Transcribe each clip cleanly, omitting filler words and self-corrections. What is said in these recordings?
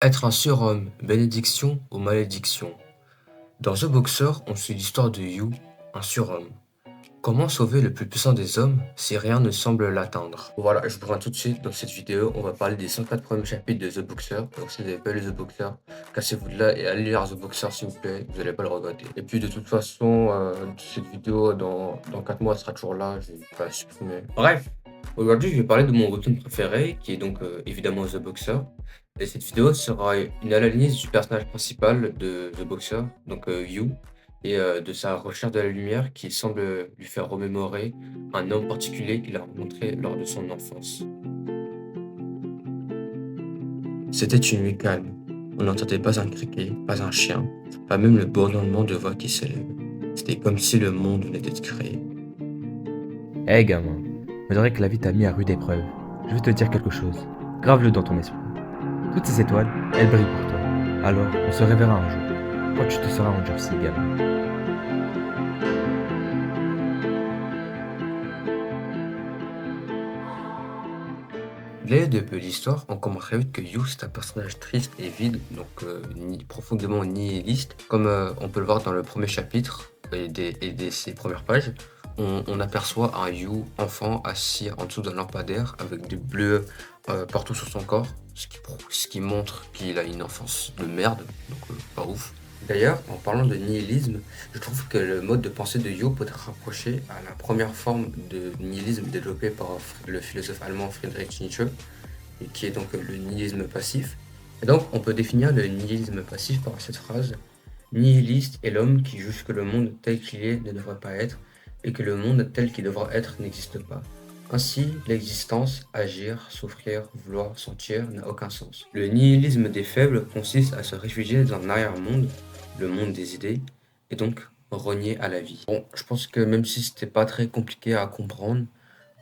Être un surhomme, bénédiction ou malédiction? Dans The Boxer, on suit l'histoire de Yu, un surhomme. Comment sauver le plus puissant des hommes si rien ne semble l'atteindre? Voilà, je vous reviens tout de suite dans cette vidéo. On va parler des 104 premiers chapitres de The Boxer. Donc si vous n'avez pas lu The Boxer, cassez-vous de là et allez lire The Boxer s'il vous plaît, vous n'allez pas le regretter. Et puis de toute façon, cette vidéo dans 4 mois elle sera toujours là, je vais pas la supprimer. Bref, aujourd'hui je vais parler de mon routine préféré qui est donc évidemment The Boxer. Et cette vidéo sera une analyse du personnage principal de The Boxer, donc Yu, et de sa recherche de la lumière qui semble lui faire remémorer un homme particulier qu'il a rencontré lors de son enfance. C'était une nuit calme. On n'entendait pas un criquet, pas un chien, pas même le bourdonnement de voix qui s'élève. C'était comme si le monde venait d'être créé. Hé gamin, on dirait que la vie t'a mis à rude épreuve. Je veux te dire quelque chose. Grave-le dans ton esprit. Toutes ces étoiles, elles brillent pour toi. Alors, on se reverra un jour. Quand tu te seras endurci, gamin. Les de peu l'histoire, on comprend très vite que Yu c'est un personnage triste et vide, donc profondément nihiliste, comme on peut le voir dans le premier chapitre et ses premières pages. On aperçoit un Yu enfant assis en dessous d'un lampadaire avec des bleus partout sur son corps, ce qui montre qu'il a une enfance de merde, donc pas ouf. D'ailleurs, en parlant de nihilisme, je trouve que le mode de pensée de Yu peut être rapproché à la première forme de nihilisme développée par le philosophe allemand Friedrich Nietzsche, et qui est donc le nihilisme passif. Et donc, on peut définir le nihilisme passif par cette phrase: nihiliste est l'homme qui juge que le monde tel qu'il est ne devrait pas être, et que le monde tel qu'il devra être n'existe pas. Ainsi, l'existence, agir, souffrir, vouloir, sentir n'a aucun sens. Le nihilisme des faibles consiste à se réfugier dans un arrière-monde, le monde des idées, et donc renier à la vie. Bon, je pense que même si c'était pas très compliqué à comprendre,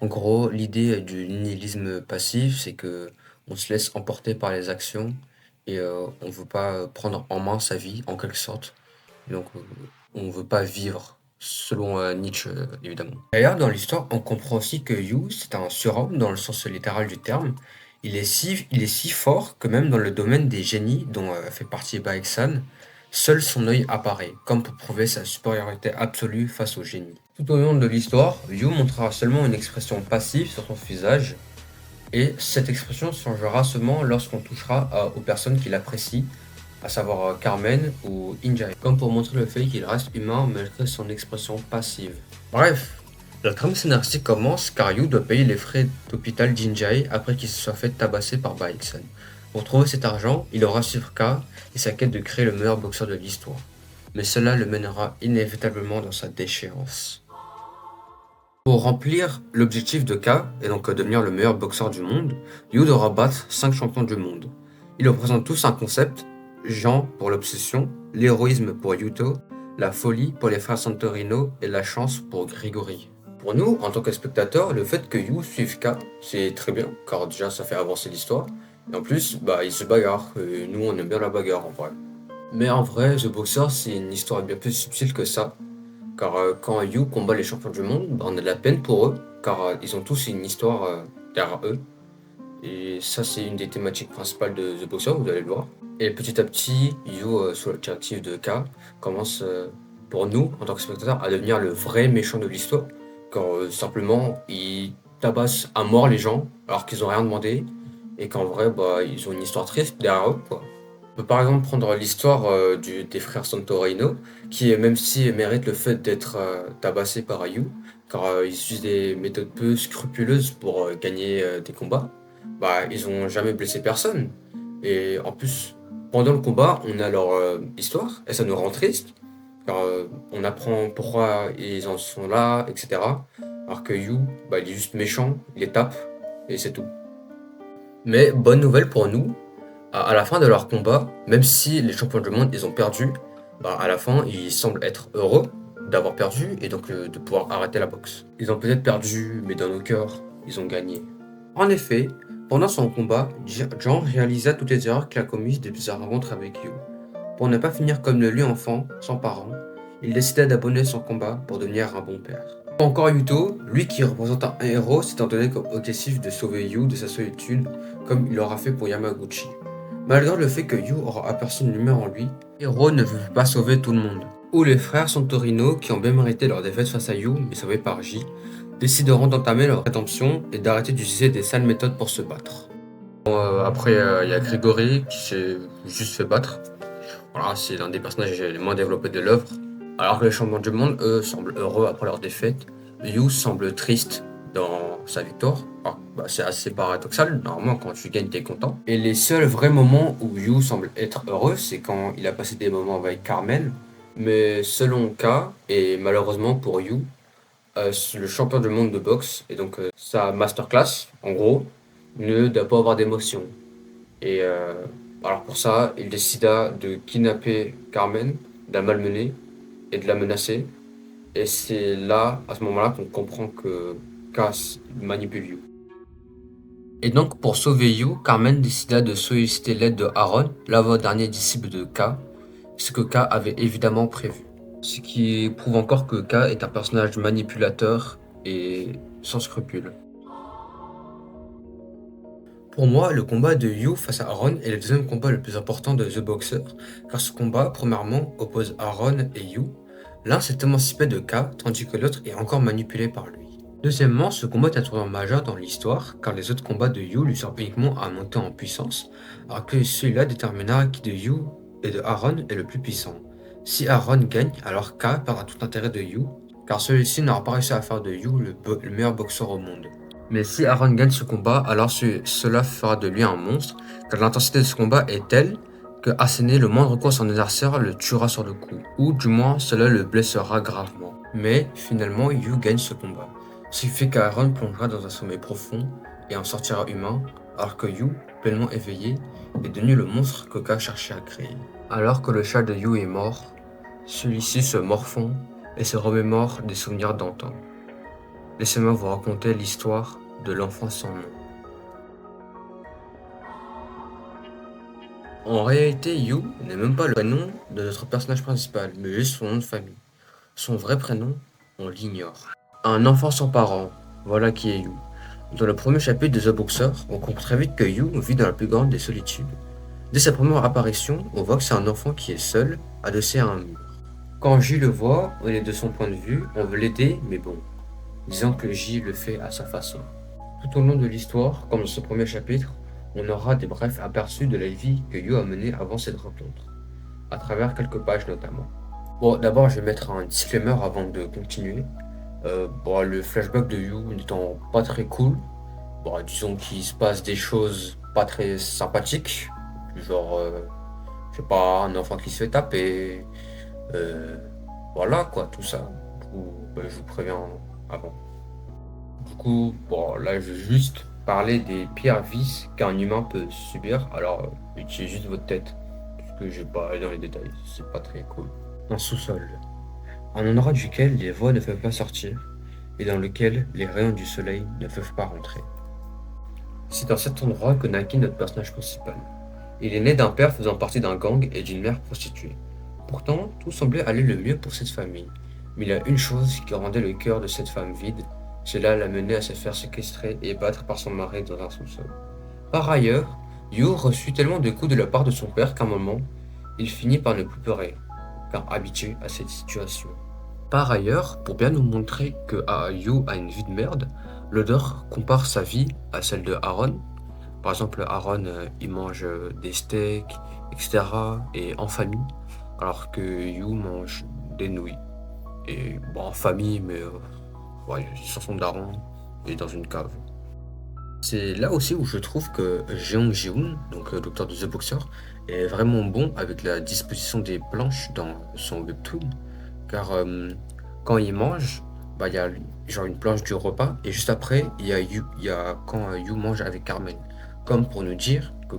en gros, l'idée du nihilisme passif, c'est que on se laisse emporter par les actions et on veut pas prendre en main sa vie en quelque sorte. Donc, on veut pas vivre, selon Nietzsche, évidemment. D'ailleurs, dans l'histoire, on comprend aussi que Yu, c'est un surhomme dans le sens littéral du terme. Il est si fort que même dans le domaine des génies, dont fait partie Baeksan, seul son œil apparaît, comme pour prouver sa supériorité absolue face au génie. Tout au long de l'histoire, Yu montrera seulement une expression passive sur son visage, et cette expression changera seulement lorsqu'on touchera aux personnes qu'il apprécie, à savoir Carmen ou Injai, comme pour montrer le fait qu'il reste humain malgré son expression passive. Bref, la trame scénaristique commence car Yu doit payer les frais d'hôpital d'Injai après qu'il se soit fait tabasser par Baeksan. Pour trouver cet argent, il aura suivre K et sa quête de créer le meilleur boxeur de l'histoire. Mais cela le mènera inévitablement dans sa déchéance. Pour remplir l'objectif de K, et donc devenir le meilleur boxeur du monde, Yu devra battre 5 champions du monde. Ils représentent tous un concept: Jean pour l'obsession, l'héroïsme pour Yuto, la folie pour les frères Santorino et la chance pour Grigori. Pour nous, en tant que spectateurs, le fait que Yu suive K, c'est très bien, car déjà ça fait avancer l'histoire, et en plus, il se bagarre, et nous on aime bien la bagarre en vrai. Mais en vrai, The Boxer c'est une histoire bien plus subtile que ça. Car quand Yu combat les champions du monde, on a de la peine pour eux, car ils ont tous une histoire derrière eux. Et ça, c'est une des thématiques principales de The Boxer, vous allez le voir. Et petit à petit, Yu, sous la directive de K, commence, pour nous, en tant que spectateurs, à devenir le vrai méchant de l'histoire. Car simplement, il tabasse à mort les gens, alors qu'ils ont rien demandé, et qu'en vrai, ils ont une histoire triste derrière eux, quoi. On peut par exemple prendre l'histoire des frères Santorino, qui même si mérite le fait d'être tabassés par Yu, car ils utilisent des méthodes peu scrupuleuses pour gagner des combats, ils ont jamais blessé personne. Et en plus, pendant le combat, on a leur histoire, et ça nous rend triste, car on apprend pourquoi ils en sont là, etc. Alors que Yu, il est juste méchant, il les tape, et c'est tout. Mais bonne nouvelle pour nous, à la fin de leur combat, même si les champions du monde ils ont perdu, à la fin ils semblent être heureux d'avoir perdu et donc de pouvoir arrêter la boxe. Ils ont peut-être perdu, mais dans nos cœurs, ils ont gagné. En effet, pendant son combat, Jean réalisa toutes les erreurs qu'il a commises depuis sa rencontre avec Yu. Pour ne pas finir comme le lui enfant, sans parents, il décida d'abandonner son combat pour devenir un bon père. Encore Yuto, lui qui représente un héros, s'étant donné comme objectif de sauver Yu de sa solitude, comme il l'aura fait pour Yamaguchi. Malgré le fait que Yu aura aperçu une lumière en lui, Hiro ne veut pas sauver tout le monde. Où les frères Santorino, qui ont bien mérité leur défaite face à Yu, mais sauvés par J, décideront d'entamer leur rédemption et d'arrêter d'utiliser des sales méthodes pour se battre. Après, il y a Grégory qui s'est juste fait battre. Voilà, c'est l'un des personnages les moins développés de l'œuvre. Alors que les champions du monde, eux, semblent heureux après leur défaite. Yu semble triste dans sa victoire. Alors, c'est assez paradoxal, normalement quand tu gagnes t'es content. Et les seuls vrais moments où Yu semble être heureux, c'est quand il a passé des moments avec Carmen. Mais selon K, et malheureusement pour Yu, le champion du monde de boxe, et donc sa masterclass, en gros, ne doit pas avoir d'émotion. Et alors pour ça, il décida de kidnapper Carmen, de la malmener et de la menacer. Et c'est là, à ce moment-là, qu'on comprend que K manipule Yu. Et donc, pour sauver Yu, Carmen décida de solliciter l'aide de Aaron, l'avant-dernier disciple de K, ce que K avait évidemment prévu. Ce qui prouve encore que K est un personnage manipulateur et sans scrupules. Pour moi, le combat de Yu face à Aaron est le deuxième combat le plus important de The Boxer, car ce combat, premièrement, oppose Aaron et Yu. L'un s'est émancipé de K, tandis que l'autre est encore manipulé par lui. Deuxièmement, ce combat est un tournant majeur dans l'histoire, car les autres combats de Yu lui servent uniquement à monter en puissance, alors que celui-là déterminera qui de Yu et de Aaron est le plus puissant. Si Aaron gagne, alors K perdra tout intérêt de Yu, car celui-ci n'aura pas réussi à faire de Yu le meilleur boxeur au monde. Mais si Aaron gagne ce combat, alors cela fera de lui un monstre, car l'intensité de ce combat est telle que asséner le moindre coup à son adversaire le tuera sur le coup, ou du moins cela le blessera gravement. Mais finalement, Yu gagne ce combat, ce qui fait qu'Aaron plongera dans un sommeil profond et en sortira humain, alors que Yu, pleinement éveillé, est devenu le monstre que K cherchait à créer. Alors que le chat de Yu est mort, celui-ci se morfond et se remémore des souvenirs d'antan. Laissez-moi vous raconter l'histoire de l'enfant sans nom. En réalité, Yu n'est même pas le prénom de notre personnage principal, mais juste son nom de famille. Son vrai prénom, on l'ignore. Un enfant sans parents, voilà qui est Yu. Dans le premier chapitre de The Boxer, on comprend très vite que Yu vit dans la plus grande des solitudes. Dès sa première apparition, on voit que c'est un enfant qui est seul, adossé à un mur. Quand J le voit, on est de son point de vue, on veut l'aider, mais bon, disons que J le fait à sa façon. Tout au long de l'histoire, comme dans ce premier chapitre, on aura des brefs aperçus de la vie que Yu a menée avant cette rencontre, à travers quelques pages notamment. Bon, d'abord je vais mettre un disclaimer avant de continuer. Le flashback de Yu n'étant pas très cool, disons qu'il se passe des choses pas très sympathiques, genre, je sais pas, un enfant qui se fait taper, voilà quoi, tout ça. Du coup, je vous préviens avant. Du coup, là je vais juste parler des pires vices qu'un humain peut subir, alors utilisez juste votre tête, parce que je vais pas aller dans les détails, c'est pas très cool. Un sous-sol, un endroit duquel les voix ne peuvent pas sortir, et dans lequel les rayons du soleil ne peuvent pas rentrer. C'est dans cet endroit que naquit notre personnage principal. Il est né d'un père faisant partie d'un gang et d'une mère prostituée. Pourtant, tout semblait aller le mieux pour cette famille, mais il y a une chose qui rendait le cœur de cette femme vide. Cela l'a mené à se faire séquestrer et battre par son mari dans un sous-sol. Par ailleurs, Yu reçut tellement de coups de la part de son père qu'à un moment, il finit par ne plus pleurer, car habitué à cette situation. Par ailleurs, pour bien nous montrer que Yu a une vie de merde, l'auteur compare sa vie à celle de Aaron. Par exemple, Aaron, il mange des steaks, etc. et en famille, alors que Yu mange des nouilles. Et en famille, mais sur son daron et dans une cave. C'est là aussi où je trouve que Jeong Ji-hoon, donc l'auteur de The Boxer, est vraiment bon avec la disposition des planches dans son webtoon, car quand il mange, il y a genre une planche du repas et juste après il y a quand Yu mange avec Carmen, comme pour nous dire que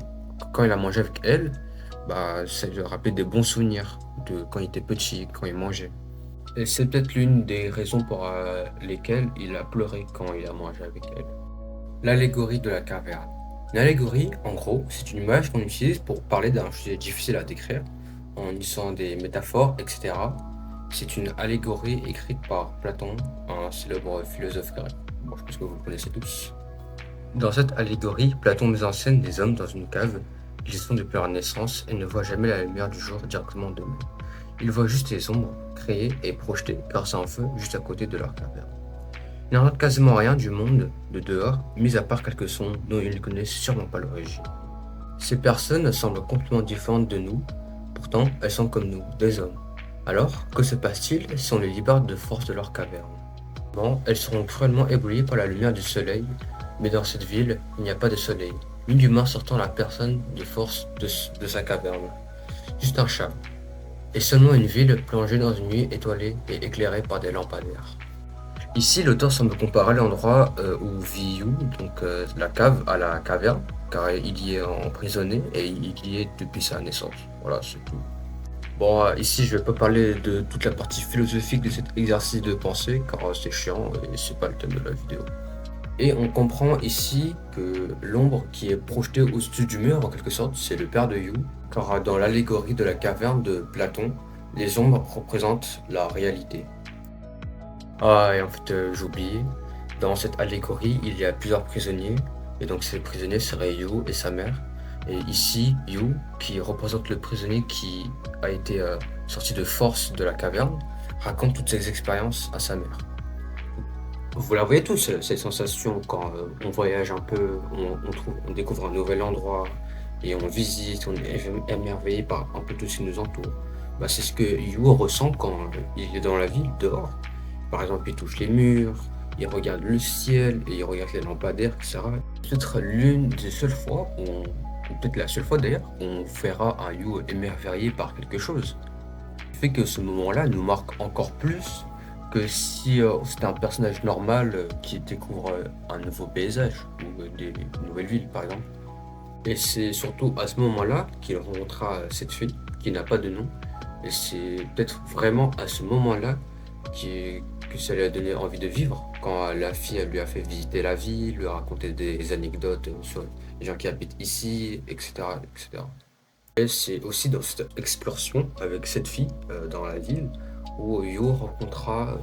quand il a mangé avec elle, ça lui rappelait des bons souvenirs de quand il était petit, quand il mangeait. Et c'est peut-être l'une des raisons pour lesquelles il a pleuré quand il a mangé avec elle. L'allégorie de la caverne. Une allégorie, en gros, c'est une image qu'on utilise pour parler d'un sujet difficile à décrire, en utilisant des métaphores, etc. C'est une allégorie écrite par Platon, un célèbre philosophe grec. Je pense que vous le connaissez tous. Dans cette allégorie, Platon met en scène des hommes dans une cave Ils y sont depuis leur naissance et ne voient jamais la lumière du jour directement d'eux-mêmes. Ils voient juste les ombres créées et projetées grâce à un feu juste à côté de leur caverne. Ils n'entendent quasiment rien du monde de dehors, mis à part quelques sons dont ils ne connaissent sûrement pas l'origine. Ces personnes semblent complètement différentes de nous, pourtant elles sont comme nous, des hommes. Alors, que se passe-t-il si on les libère de force de leur caverne? Bon, elles seront cruellement éblouies par la lumière du soleil, mais dans cette ville, il n'y a pas de soleil, ni d'humain sortant la personne de force de sa caverne. Juste un chat. Et seulement une ville plongée dans une nuit étoilée et éclairée par des lampadaires. Ici, l'auteur semble comparer l'endroit où vit Yu, donc la cave, à la caverne, car il y est emprisonné et il y est depuis sa naissance. Voilà, c'est tout. Bon, ici, je vais pas parler de toute la partie philosophique de cet exercice de pensée, car c'est chiant et c'est pas le thème de la vidéo. Et on comprend ici que l'ombre qui est projetée au-dessus du mur, en quelque sorte, c'est le père de Yu, car dans l'allégorie de la caverne de Platon, les ombres représentent la réalité. Ah, et en fait, j'ai oublié, dans cette allégorie, il y a plusieurs prisonniers, et donc ces prisonniers seraient Yu et sa mère. Et ici, Yu, qui représente le prisonnier qui a été sorti de force de la caverne, raconte toutes ses expériences à sa mère. Vous la voyez tous, cette sensation quand on voyage un peu, on découvre un nouvel endroit et on visite, on est émerveillé par un peu tout ce qui nous entoure. Bah, c'est ce que Yu ressent quand il est dans la ville, dehors. Par exemple, il touche les murs, il regarde le ciel et il regarde les lampadaires, etc. Peut-être l'une des seules fois, ou peut-être la seule fois d'ailleurs, on verra un Yu émerveillé par quelque chose. Ce qui fait que ce moment-là nous marque encore plus que si c'était un personnage normal qui découvre un nouveau paysage ou des nouvelles villes par exemple. Et c'est surtout à ce moment-là qu'il rencontrera cette fille qui n'a pas de nom. Et c'est peut-être vraiment à ce moment-là que ça lui a donné envie de vivre. Quand la fille elle lui a fait visiter la ville, lui a raconté des anecdotes sur les gens qui habitent ici, etc. etc. Et c'est aussi dans cette exploration avec cette fille dans la ville où Yu rencontrera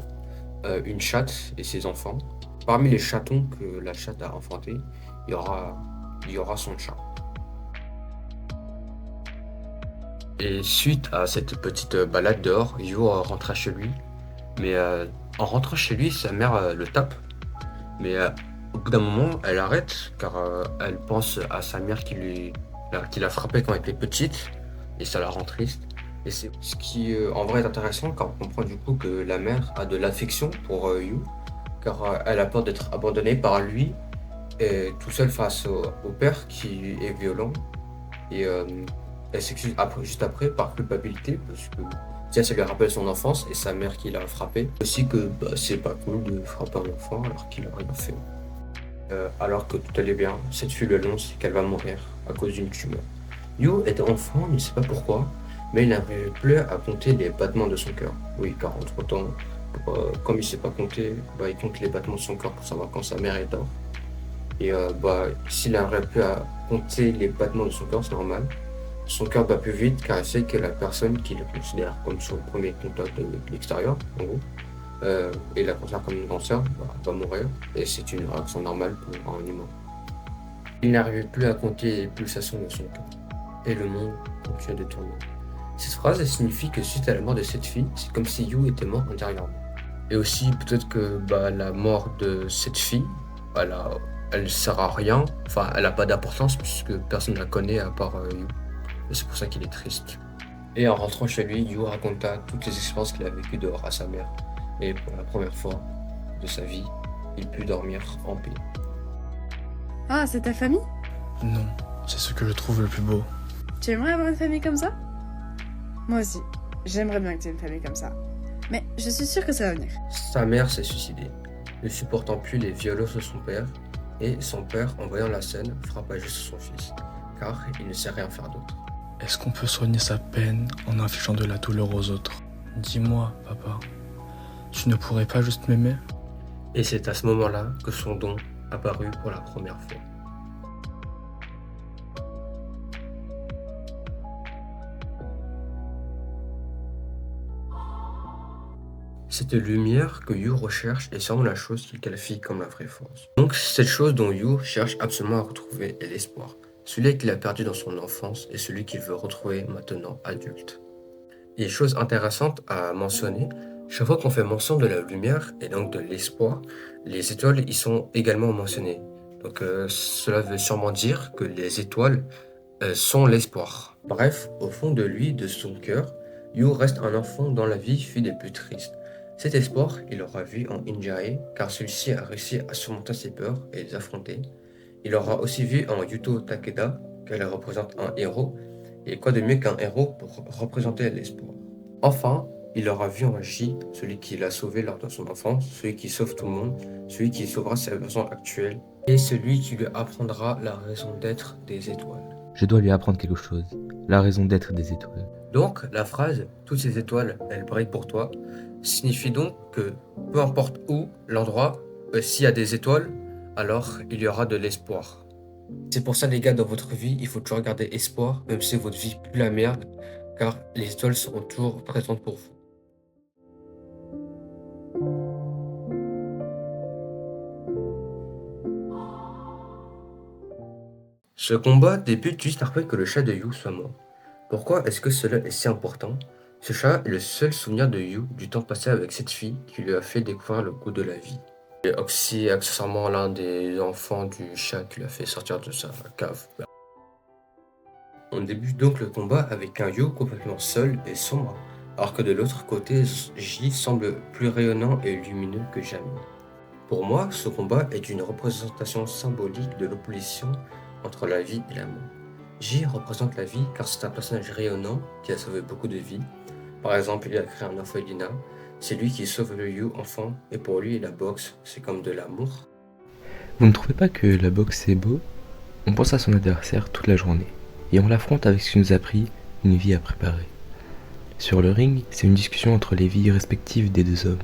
une chatte et ses enfants. Parmi les chatons que la chatte a enfantés, il y aura son chat. Et suite à cette petite balade dehors, Yu rentra chez lui. Mais en rentrant chez lui, sa mère le tape. Mais au bout d'un moment, elle arrête car elle pense à sa mère qui l'a frappée quand elle était petite. Et ça la rend triste. Et c'est ce qui en vrai est intéressant car on comprend du coup que la mère a de l'affection pour Yu. Car elle a peur d'être abandonnée par lui et tout seul face au père qui est violent. Et elle s'excuse juste après par culpabilité parce que tiens, ça lui rappelle son enfance et sa mère qui l'a frappé. Aussi que c'est pas cool de frapper un enfant alors qu'il a rien fait. Alors que tout allait bien, cette fille lui annonce qu'elle va mourir à cause d'une tumeur. Yu était enfant, il ne sait pas pourquoi, mais il n'arrivait plus à compter les battements de son cœur. Oui, car entre-temps, comme il ne sait pas compter, il compte les battements de son cœur pour savoir quand sa mère est dehors. Et s'il n'arrive plus à compter les battements de son cœur, c'est normal. Son cœur bat plus vite car il sait que la personne qui le considère comme son premier contact de l'extérieur, en gros, et la considère comme une grande sœur, va mourir. Et c'est une réaction normale pour un humain. Il n'arrivait plus à compter les pulsations de son cœur. Et le monde continuait de tourner. Cette phrase elle signifie que suite à la mort de cette fille, c'est comme si Yu était mort intérieurement. Et aussi peut-être que la mort de cette fille, elle sert à rien, enfin elle n'a pas d'importance puisque personne ne la connaît à part Yu. Et c'est pour ça qu'il est triste. Et en rentrant chez lui, Yu raconta toutes les expériences qu'il a vécues dehors à sa mère. Et pour la première fois de sa vie, il put dormir en paix. Ah, c'est ta famille? Non, c'est ce que je trouve le plus beau. Tu aimerais avoir une famille comme ça? Moi aussi, j'aimerais bien que tu aies une famille comme ça. Mais je suis sûre que ça va venir. Sa mère s'est suicidée, ne supportant plus les violences de son père, et son père, en voyant la scène, frappa juste son fils, car il ne sait rien faire d'autre. Est-ce qu'on peut soigner sa peine en infligeant de la douleur aux autres? Dis-moi, papa, tu ne pourrais pas juste m'aimer? Et c'est à ce moment-là que son don apparut pour la première fois. Cette lumière que Yu recherche est sûrement la chose qu'il qualifie comme la vraie force. Donc cette chose dont Yu cherche absolument à retrouver est l'espoir. celui qu'il a perdu dans son enfance et celui qu'il veut retrouver maintenant adulte. Et chose intéressante à mentionner, chaque fois qu'on fait mention de la lumière et donc de l'espoir, les étoiles y sont également mentionnées. Donc cela veut sûrement dire que les étoiles sont l'espoir. Bref, au fond de lui, de son cœur, Yu reste un enfant dont la vie fut des plus tristes. Cet espoir, il aura vu en Injae, car celui-ci a réussi à surmonter ses peurs et les affronter. Il aura aussi vu en Yuto Takeda, qu'elle représente un héros, et quoi de mieux qu'un héros pour représenter l'espoir. Enfin, il aura vu en Ji, celui qui l'a sauvé lors de son enfance, celui qui sauve tout le monde, celui qui sauvera sa version actuelle, et celui qui lui apprendra la raison d'être des étoiles. Je dois lui apprendre quelque chose, la raison d'être des étoiles. Donc, la phrase « Toutes ces étoiles, elles brillent pour toi » signifie donc que peu importe où, l'endroit, s'il y a des étoiles, alors il y aura de l'espoir. C'est pour ça les gars, dans votre vie, il faut toujours garder espoir, même si votre vie pue la merde, car les étoiles seront toujours présentes pour vous. Ce combat débute juste après que le chat de Yu soit mort. Pourquoi est-ce que cela est si important? Ce chat est le seul souvenir de Yu du temps passé avec cette fille qui lui a fait découvrir le goût de la vie. Et aussi accessoirement l'un des enfants du chat qui l'a fait sortir de sa cave. On débute donc le combat avec un Yu complètement seul et sombre, alors que de l'autre côté, Ji semble plus rayonnant et lumineux que jamais. Pour moi, ce combat est une représentation symbolique de l'opposition entre la vie et la mort. Ji représente la vie car c'est un personnage rayonnant qui a sauvé beaucoup de vies. Par exemple, il a créé un orphelinat, c'est lui qui sauve le Yu enfant, et pour lui, la boxe, c'est comme de l'amour. Vous ne trouvez pas que la boxe est beau? On pense à son adversaire toute la journée, et on l'affronte avec ce qui nous a pris une vie à préparer. Sur le ring, c'est une discussion entre les vies respectives des deux hommes.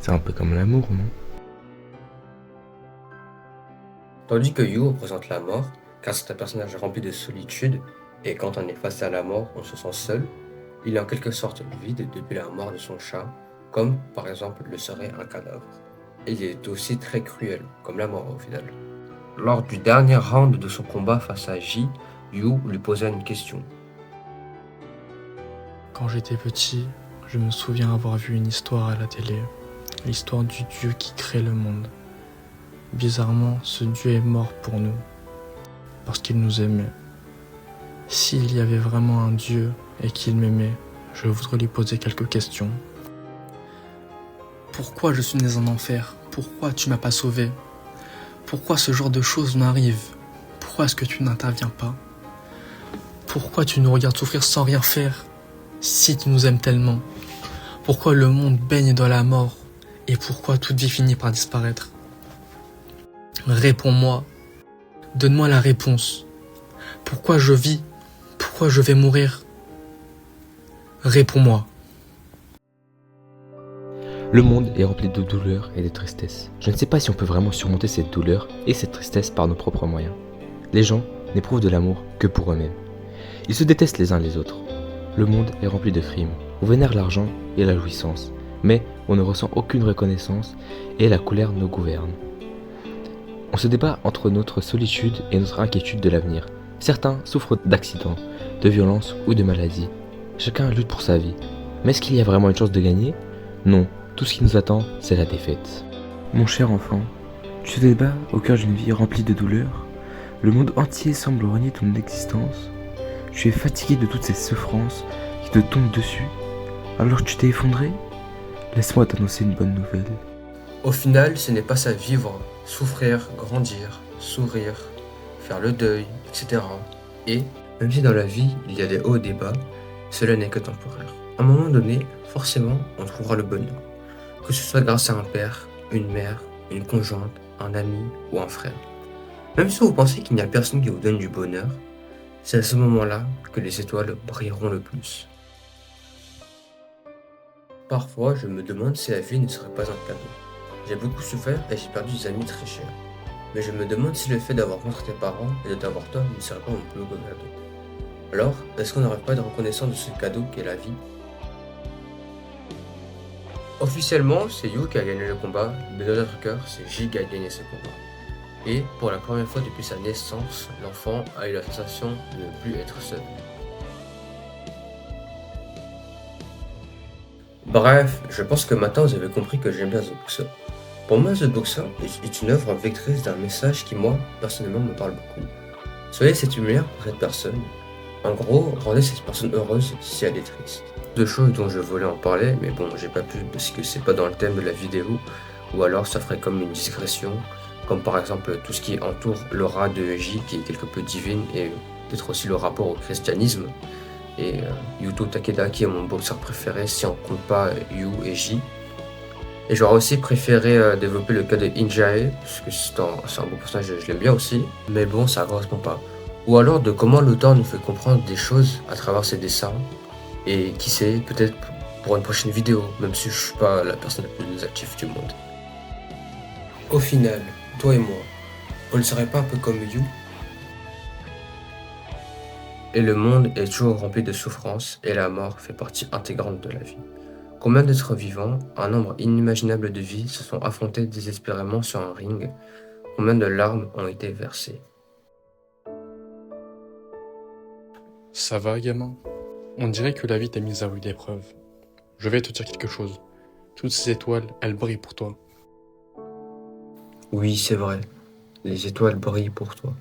C'est un peu comme l'amour, non? Tandis que Yu représente la mort, car c'est un personnage rempli de solitude, et quand on est face à la mort, on se sent seul. Il est en quelque sorte vide depuis la mort de son chat, comme par exemple le serait un cadavre. Et il est aussi très cruel, comme la mort au final. Lors du dernier round de son combat face à Ji, Yu lui posa une question. Quand j'étais petit, je me souviens avoir vu une histoire à la télé, l'histoire du Dieu qui crée le monde. Bizarrement, ce Dieu est mort pour nous, parce qu'il nous aimait. S'il y avait vraiment un Dieu et qu'il m'aimait, je voudrais lui poser quelques questions. Pourquoi je suis né en enfer? Pourquoi tu m'as pas sauvé? Pourquoi ce genre de choses m'arrive? Pourquoi est-ce que tu n'interviens pas? Pourquoi tu nous regardes souffrir sans rien faire? Si tu nous aimes tellement, pourquoi le monde baigne dans la mort? Et pourquoi toute vie finit par disparaître? Réponds-moi. Donne-moi la réponse. Pourquoi je vis? Pourquoi je vais mourir? Réponds-moi. Le monde est rempli de douleurs et de tristesse. Je ne sais pas si on peut vraiment surmonter cette douleur et cette tristesse par nos propres moyens. Les gens n'éprouvent de l'amour que pour eux-mêmes. Ils se détestent les uns les autres. Le monde est rempli de crimes. On vénère l'argent et la jouissance, mais on ne ressent aucune reconnaissance et la colère nous gouverne. On se débat entre notre solitude et notre inquiétude de l'avenir. Certains souffrent d'accidents, de violences ou de maladies. Chacun lutte pour sa vie. Mais est-ce qu'il y a vraiment une chance de gagner? Non, tout ce qui nous attend, c'est la défaite. Mon cher enfant, tu te débats au cœur d'une vie remplie de douleurs. Le monde entier semble renier ton existence. Tu es fatigué de toutes ces souffrances qui te tombent dessus. Alors tu t'es effondré? Laisse-moi t'annoncer une bonne nouvelle. Au final, ce n'est pas ça vivre, souffrir, grandir, sourire, faire le deuil, etc. Et, même si dans la vie, il y a des hauts et des bas, cela n'est que temporaire. À un moment donné, forcément, on trouvera le bonheur. Que ce soit grâce à un père, une mère, une conjointe, un ami ou un frère. Même si vous pensez qu'il n'y a personne qui vous donne du bonheur, c'est à ce moment-là que les étoiles brilleront le plus. Parfois, je me demande si la vie ne serait pas un cadeau. J'ai beaucoup souffert et j'ai perdu des amis très chers. Mais je me demande si le fait d'avoir rencontré tes parents et de t'avoir toi ne serait pas mon plus beau cadeau. Alors, est-ce qu'on n'aurait pas de reconnaissance de ce cadeau qu'est la vie? Officiellement, c'est Yu qui a gagné le combat, mais dans notre cœur, c'est Ji qui a gagné ce combat. Et pour la première fois depuis sa naissance, l'enfant a eu la sensation de ne plus être seul. Bref, je pense que maintenant vous avez compris que j'aime bien The Boxer. Pour moi, The Boxer est une œuvre vectrice d'un message qui, moi, personnellement, me parle beaucoup. Soyez cette lumière pour cette personne. En gros, rendez cette personne heureuse si elle est triste. Deux choses dont je voulais en parler, mais bon, j'ai pas pu parce que c'est pas dans le thème de la vidéo, ou alors ça ferait comme une digression, comme par exemple tout ce qui entoure l'aura de J, qui est quelque peu divine, et peut-être aussi le rapport au christianisme, et Yuto Takeda, qui est mon boxeur préféré, si on compte pas Yu et J. Et j'aurais aussi préféré développer le cas de Injae, parce que c'est un beau personnage, je l'aime bien aussi, mais bon, ça correspond pas. Ou alors de comment l'auteur nous fait comprendre des choses à travers ses dessins, et qui sait, peut-être pour une prochaine vidéo, même si je suis pas la personne la plus active du monde. Au final, toi et moi, on ne serait pas un peu comme You? Et le monde est toujours rempli de souffrances, et la mort fait partie intégrante de la vie. Combien d'êtres vivants, un nombre inimaginable de vies, se sont affrontés désespérément sur un ring? Combien de larmes ont été versées? Ça va, gamin? On dirait que la vie t'a mise à rude épreuve. Je vais te dire quelque chose. Toutes ces étoiles, elles brillent pour toi. Oui, c'est vrai. Les étoiles brillent pour toi.